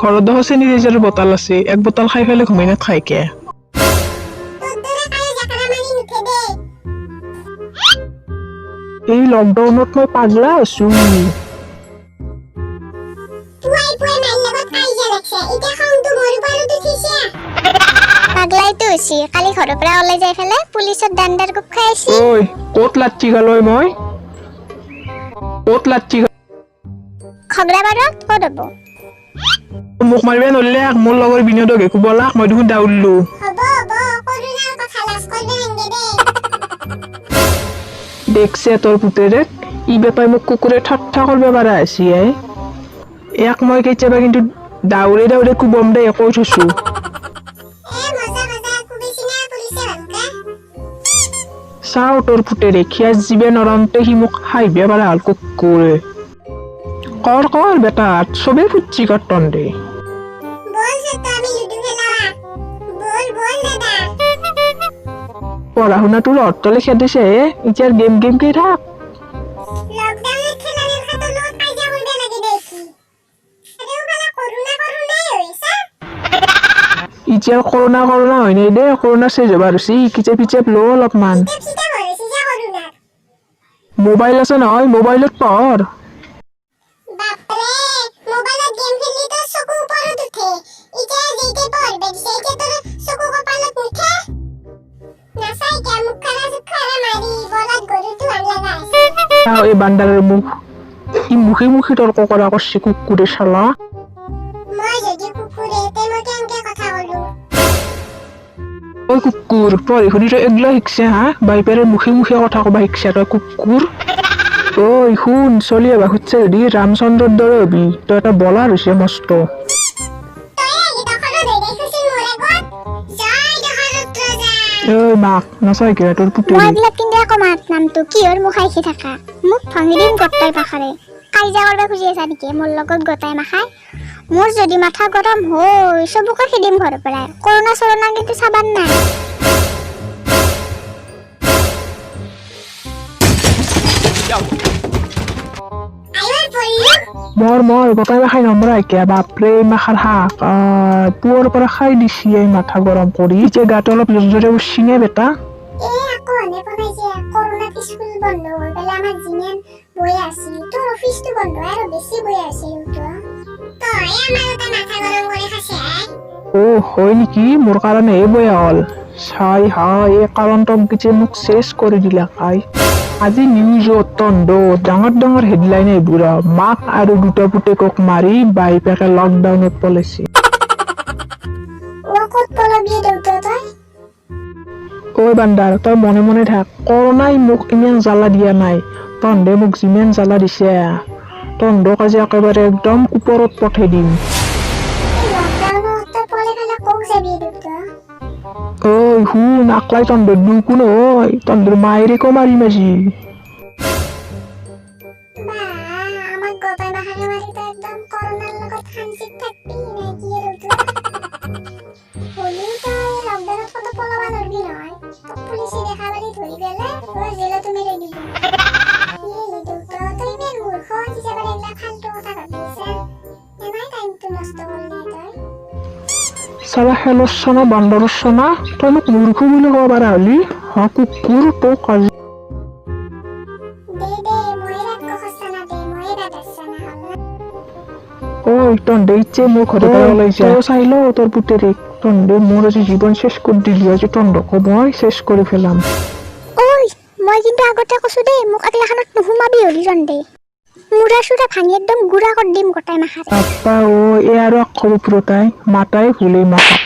ঘৰত দেখো চেনিটাইজাৰৰ বটল আছে, এক বটল খাই ফেলে ঘুমাই নাত খাইকে। এই লকডাউনত মই পাগলা আছো। পাগলাইতো হৈছি, কালি ঘৰৰ পৰা ওলাই যাই ফেলে পুলিচৰ ডাণ্ডাৰ কোব খাই আছি। ঐ ক'ত লাচ্ছি গালৈ মই? ক'ত লাচ্ছি খগৰাবাৰত ক'ত হ'ব? মোক মাৰিব নললে মোৰ লগৰ বিনোদক একো বলাক মই দেখোন দাউৰলো। দেখছে তোৰ পুতেৰেক ই বেপাই মোক কুকুৰে ঠাট্টা কৰিব পাৰা আছি। ইয়াক মই কেতিয়াবা কিন্তু দাউৰে দাউৰে কুবম দে কৈ থৈছো। চাও তোৰ পুতেৰে খিয়াজ জীৱে নৰন্তে সি মোক হাইবে পাৰা হল কুকুৰে। কৰ কৰ বেটা চবেই ফুটছি কৰ তন্দে। পঢ়া শুনা তোৰ অটলে খেদিছে এতিয়াৰ গেম গেম কে থাক। এতিয়া কৰোণা কৰোণা হয় নাই দে, কৰোণা চেজ হবা ধৰছি, কিচেপ পিচেপ ল অলপমান। মোবাইল আছে নহয়, মোবাইলত পঢ়। এই বান্দাৰৰ মুখ ই মুখে মুখে তৰ্ক কৰা কৰছি কুকুৰে শালা। ঐ কুকুৰ পঢ়ি শুনি তই এগলা শিকছে হা? বাইপেৰে মুখে মুখে কথা কবা শিকছে তই কুকুৰ। ঐ শুন চলি আবা খুজছে যদি ৰামচন্দ্ৰৰ দৰে হবি, তই এটা বলাৰ হৈছে মস্ত। ঐ মাক নাচাই কিয় তোৰ পুতেৰে? মই এইবিলাক কিন্তু একো মাত নামটো কিহৰ মুখ আইছি থাকা? মোক ভাঙি দিম গটাই পাখাৰে। কাইজা কৰবা খুজি আছা নেকি মোৰ লগত গটাই মাখাই? মোৰ যদি মাথা গৰম হয় চবকে খেদিম ঘৰৰ পৰাই। কৰোণা চৰোণা কিন্তু চাবান নাই। মৰ গটাই মাখাই নমৰা এতিয়া বাপৰে মাখাৰ শাক পুৱাৰ পৰা খাই দিছি এই মাথা গৰম কৰি। এতিয়া গাটো অলপ জোৰে উঠছি নে বেটা? অ হয় নেকি? মোৰ কাৰণে এই বয়া হল চাই হাই এই কাৰণটো মোক চেছ কৰি দিলা খাই। আজি নিউজত তন্দ ডাঙৰ ডাঙৰ হেডলাইন এইবোৰ মাক আৰু দুটা পুতেকক মাৰি বাইপেকে লকডাউনত পলাইছে। ঐ বান্দাৰ তই মনে মনে থাক, কৰোণাই মোক ইমান জ্বালা দিয়া নাই, তন্দে মোক যিমান জ্বালা দিছে তন্দক আজি একেবাৰে একদম ওপৰত পঠাই দিম। ঐ শুন আকলাই তন্দৰ দুকো নহয়, তন্দৰ মায়েৰেকো মাৰিম আজি। চালা খেলৰ চনা বান্দৰৰ চনা তই মোক মূৰ্খ বুলি ক'ব পাৰা হলি হা কুকুৰ তোক আজি। ঐ তন্দে ইচ্ছে মোৰ ঘৰৰ পৰা ওলাইছে চাই ল তোৰ পুতেৰেক। তন্দে মোৰ আজি জীৱন শেষ কৰি দিলি, আজি তন্দক মই শেষ কৰি পেলাম। ঐ মই কিন্তু আগতে কৈছো দেই মোক আগলাখানত নুসুমাবি হলি তন্দে। মুৰা চুৰা ভাঙি একদম গুড়া কৰি দিম গটাই মাখাৰে। আপা ও এ আৰু আখৰ ওপৰতাই মাতাই ভুলেই মাথা।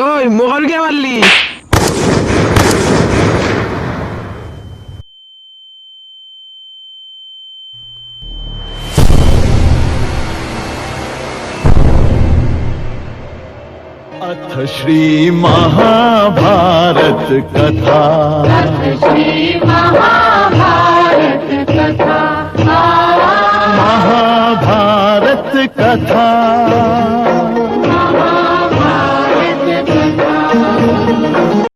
ঐ মোক আৰু কিয় মাৰলি? अथ श्री महाभारत कथा। महाभारत कथा